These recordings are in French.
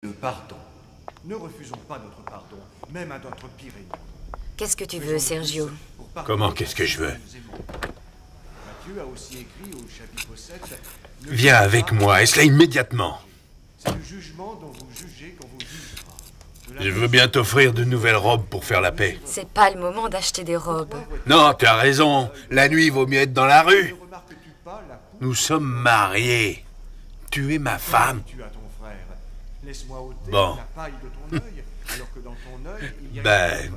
Le pardon. Ne refusons pas notre pardon, même à notre pire ennemi. Qu'est-ce que tu veux, Sergio? Comment qu'est-ce que je veux? Matthieu a aussi écrit au chapitre 7... Viens avec moi, et cela immédiatement. C'est le jugement dont vous jugez qu'on vous jugera. Je veux bien t'offrir de nouvelles robes pour faire la paix. C'est pas le moment d'acheter des robes. Non, tu as raison. La nuit, vaut mieux être dans la rue. Nous sommes mariés. Tu es ma femme. Laisse-moi ôter Bon. la paille de ton œil, alors que dans ton œil, il y a Ben...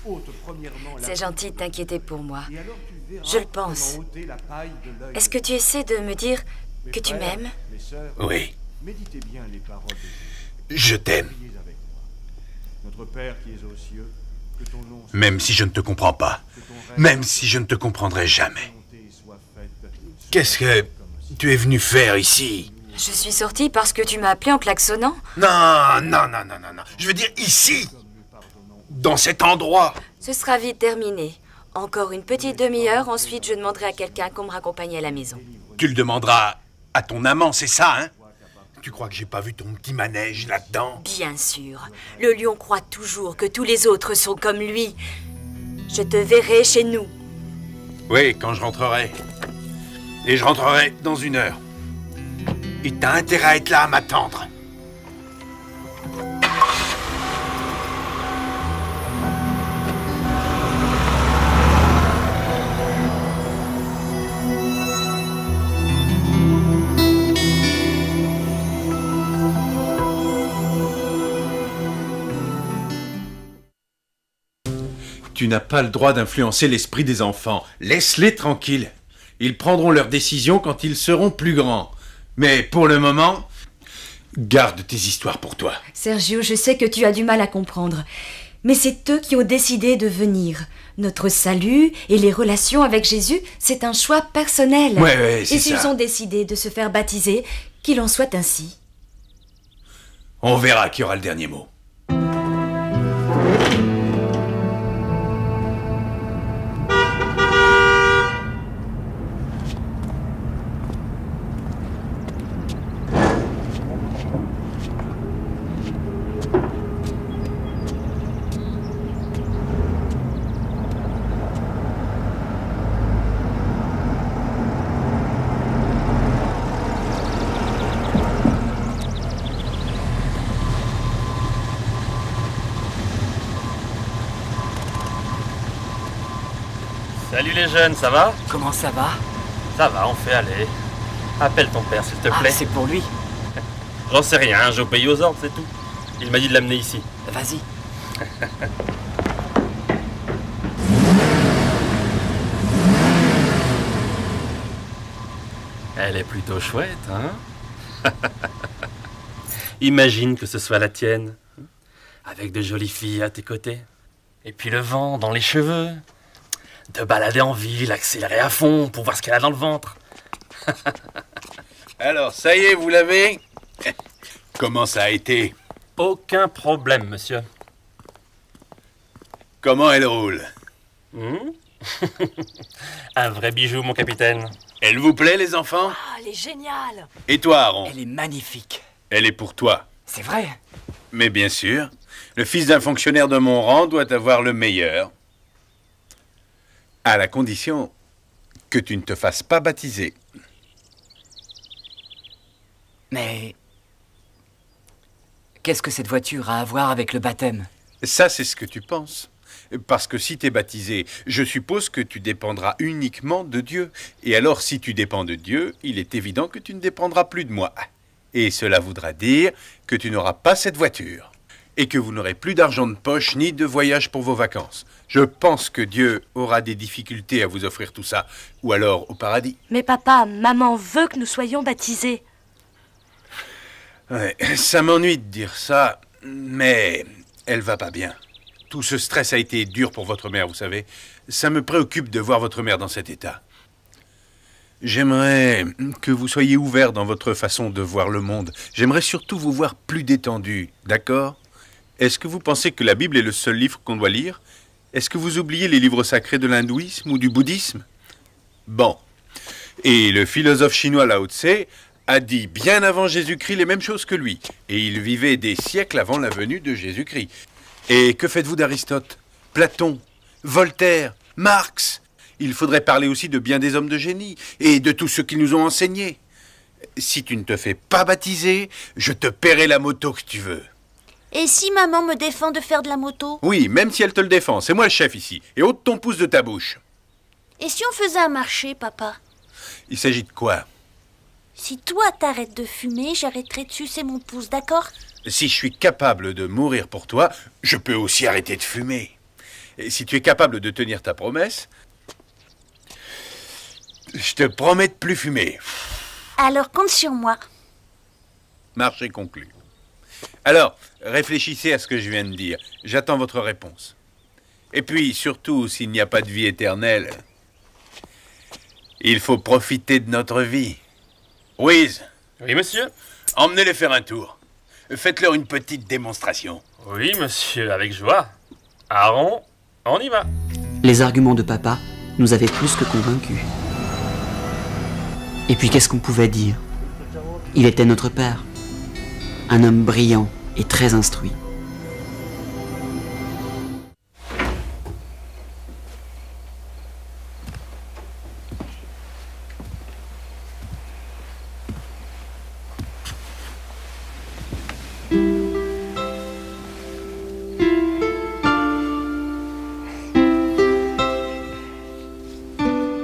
ôte premièrement la C'est gentil de t'inquiéter pour moi. et alors tu verras Je le pense. comment ôter la paille de l'œil. Est-ce que tu essaies de me dire Mes que tu frères, m'aimes? mes sœurs, Oui, méditez bien les paroles de Dieu. je t'aime. Priez avec moi. Notre Père qui es aux cieux, que ton nom soit Même si je ne te comprends pas. Même si je ne te comprendrai jamais. volonté soit faite. sur Qu'est-ce la terre que comme au ciel. tu es venu faire ici? Je suis sortie parce que tu m'as appelé en klaxonnant. Non, non, non, non, non, non. Je veux dire ici. Dans cet endroit. Ce sera vite terminé. Encore une petite demi-heure, ensuite je demanderai à quelqu'un qu'on me raccompagne à la maison. Tu le demanderas à ton amant, c'est ça, hein? Tu crois que j'ai pas vu ton petit manège là-dedans? Bien sûr. Le lion croit toujours que tous les autres sont comme lui. Je te verrai chez nous. Oui, quand je rentrerai. Et je rentrerai dans 1 heure. Et t'as intérêt à être là à m'attendre. Tu n'as pas le droit d'influencer l'esprit des enfants. Laisse-les tranquilles. Ils prendront leurs décisions quand ils seront plus grands. Mais pour le moment, garde tes histoires pour toi. Sergio, je sais que tu as du mal à comprendre. Mais c'est eux qui ont décidé de venir. Notre salut et les relations avec Jésus, c'est un choix personnel. Ouais, c'est et s'ils ça. ont décidé de se faire baptiser, qu'il en soit ainsi. On verra qui aura le dernier mot. Salut les jeunes, ça va? Comment ça va? Ça va, on fait aller. Appelle ton père, s'il te Ah, plaît. c'est pour lui. J'en sais rien, j'obéis aux ordres, c'est tout. Il m'a dit de l'amener ici. Vas-y. Elle est plutôt chouette, hein? Imagine que ce soit la tienne, avec de jolies filles à tes côtés. Et puis le vent dans les cheveux. Te balader en ville, accélérer à fond pour voir ce qu'elle a dans le ventre. Alors, ça y est, vous l'avez? Comment ça a été? Aucun problème, monsieur. Comment elle roule? Un vrai bijou, mon capitaine. Elle vous plaît, les enfants? Ah, elle est géniale! Et toi, Aaron? Elle est magnifique. Elle est pour toi. C'est vrai. Mais bien sûr, le fils d'un fonctionnaire de mon rang doit avoir le meilleur. À la condition que tu ne te fasses pas baptiser. Mais... qu'est-ce que cette voiture a à voir avec le baptême? Ça, c'est ce que tu penses. Parce que si tu es baptisé, je suppose que tu dépendras uniquement de Dieu. Et alors, si tu dépends de Dieu, il est évident que tu ne dépendras plus de moi. Et cela voudra dire que tu n'auras pas cette voiture. Et que vous n'aurez plus d'argent de poche ni de voyage pour vos vacances. Je pense que Dieu aura des difficultés à vous offrir tout ça. Ou alors au paradis. Mais papa, maman veut que nous soyons baptisés. Ouais, ça m'ennuie de dire ça, mais elle va pas bien. Tout ce stress a été dur pour votre mère, vous savez. Ça me préoccupe de voir votre mère dans cet état. J'aimerais que vous soyez ouvert dans votre façon de voir le monde. J'aimerais surtout vous voir plus détendu, d'accord? Est-ce que vous pensez que la Bible est le seul livre qu'on doit lire? Est-ce que vous oubliez les livres sacrés de l'hindouisme ou du bouddhisme? Bon. Et le philosophe chinois Lao Tse a dit bien avant Jésus-Christ les mêmes choses que lui. Et il vivait des siècles avant la venue de Jésus-Christ. Et que faites-vous d'Aristote, Platon, Voltaire, Marx? Il faudrait parler aussi de bien des hommes de génie et de tous ceux qui nous ont enseignés. Si tu ne te fais pas baptiser, je te paierai la moto que tu veux. Et si maman me défend de faire de la moto? Oui, même si elle te le défend, c'est moi le chef ici. Et ôte ton pouce de ta bouche. Et si on faisait un marché, papa? Il s'agit de quoi? Si toi t'arrêtes de fumer, j'arrêterai de sucer mon pouce, d'accord? Si je suis capable de mourir pour toi, je peux aussi arrêter de fumer. Et si tu es capable de tenir ta promesse, je te promets de plus fumer. Alors compte sur moi. Marché conclu. Alors, réfléchissez à ce que je viens de dire. J'attends votre réponse. Et puis, surtout, s'il n'y a pas de vie éternelle, il faut profiter de notre vie. Louise. Oui, monsieur. Emmenez-les faire un tour. Faites-leur une petite démonstration. Oui, monsieur, avec joie. Aaron, on y va. Les arguments de papa nous avaient plus que convaincus. Et puis qu'est-ce qu'on pouvait dire? Il était notre père. Un homme brillant et très instruit.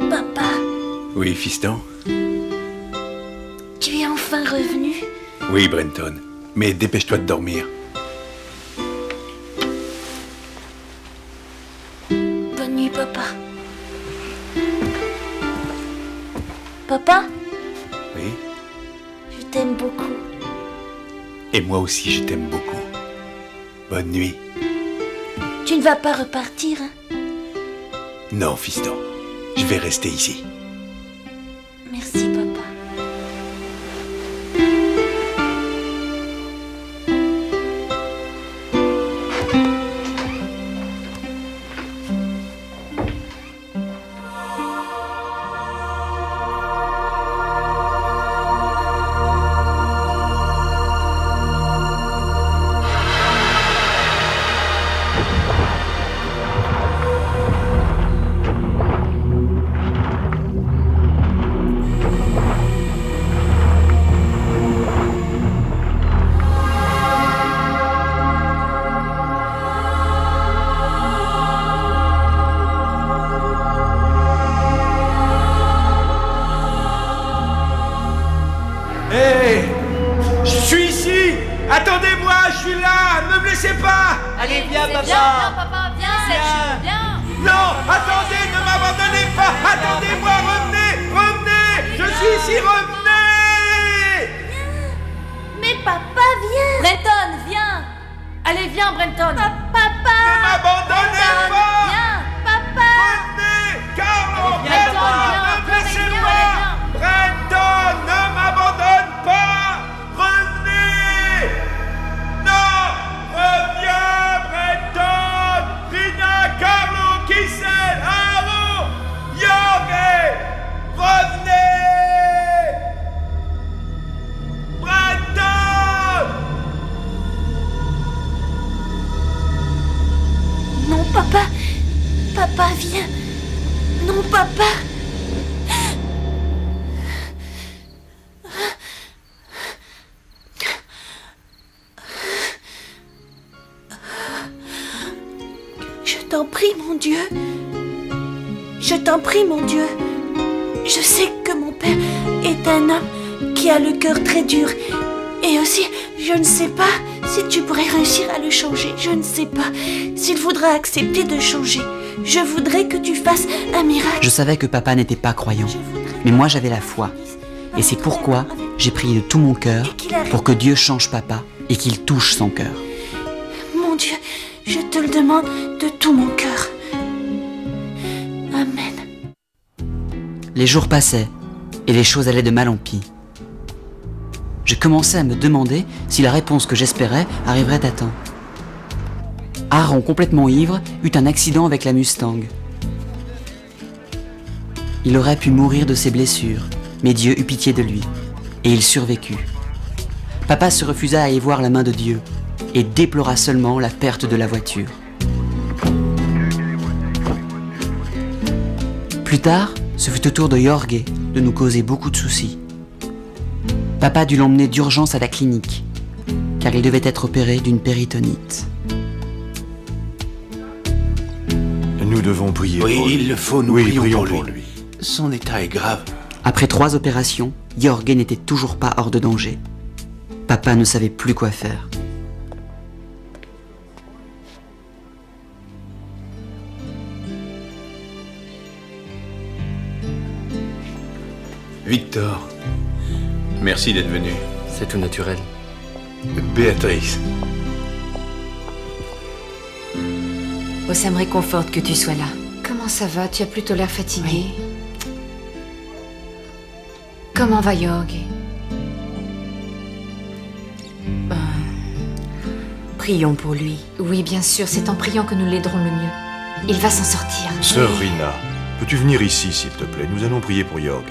Papa, Oui, fiston? tu es enfin revenu? Oui, Brenton. Mais dépêche-toi de dormir. Bonne nuit, papa. Papa, Oui? je t'aime beaucoup. Et moi aussi, je t'aime beaucoup. Bonne nuit. Tu ne vas pas repartir, hein? Non, fiston. Je vais rester ici. Merci, papa. Hé! Je suis ici! Attendez-moi, je suis là! Ne me laissez pas! Allez, viens, papa! Viens, papa, viens, Sergio, viens! Non! Attendez, ne m'abandonnez pas! Attendez-moi, revenez! Revenez! Je suis ici, revenez! Mais papa, viens! Brenton, viens! Allez, viens, Brenton! Papa! Ne m'abandonnez pas! Viens! Papa! Revenez! Carlo! Brenton, Brenton, viens! ne me laissez pas! Brenton, ne m'abandonne pas! Revenez! Non! Reviens, Brenton! Rina, Carlo, Kissel, Aaron, Jorge! Revenez! Brenton! Non, papa! Papa, viens! Non, papa! Je t'en prie, mon Dieu. Je t'en prie, mon Dieu. Je sais que mon père est un homme qui a le cœur très dur. Et aussi, je ne sais pas si tu pourrais réussir à le changer. Je ne sais pas s'il voudra accepter de changer. Je voudrais que tu fasses un miracle. Je savais que papa n'était pas croyant, mais moi j'avais la foi. Et c'est pourquoi j'ai prié de tout mon cœur pour que Dieu change papa et qu'il touche son cœur. Mon Dieu, je te le demande de tout mon cœur. Amen. Les jours passaient et les choses allaient de mal en pis. Je commençais à me demander si la réponse que j'espérais arriverait à temps. Aaron, complètement ivre, eut un accident avec la Mustang. Il aurait pu mourir de ses blessures, mais Dieu eut pitié de lui. et il survécut. Papa se refusa à y voir la main de Dieu et déplora seulement la perte de la voiture. Plus tard, ce fut au tour de Jorge de nous causer beaucoup de soucis. Papa dut l'emmener d'urgence à la clinique, car il devait être opéré d'une péritonite. Nous devons prier pour lui. Oui, il le faut, nous prions pour lui. Son état est grave. Après 3 opérations, Jorge n'était toujours pas hors de danger. Papa ne savait plus quoi faire. Victor, merci d'être venu. C'est tout naturel. Béatrice. Oh, ça me réconforte que tu sois là. Comment ça va? Tu as plutôt l'air fatigué. Oui. Comment va Jorge? Prions pour lui. Oui, bien sûr, c'est en priant que nous l'aiderons le mieux. Il va s'en sortir. Sœur Rina, peux-tu venir ici, s'il te plaît? Nous allons prier pour Jorge.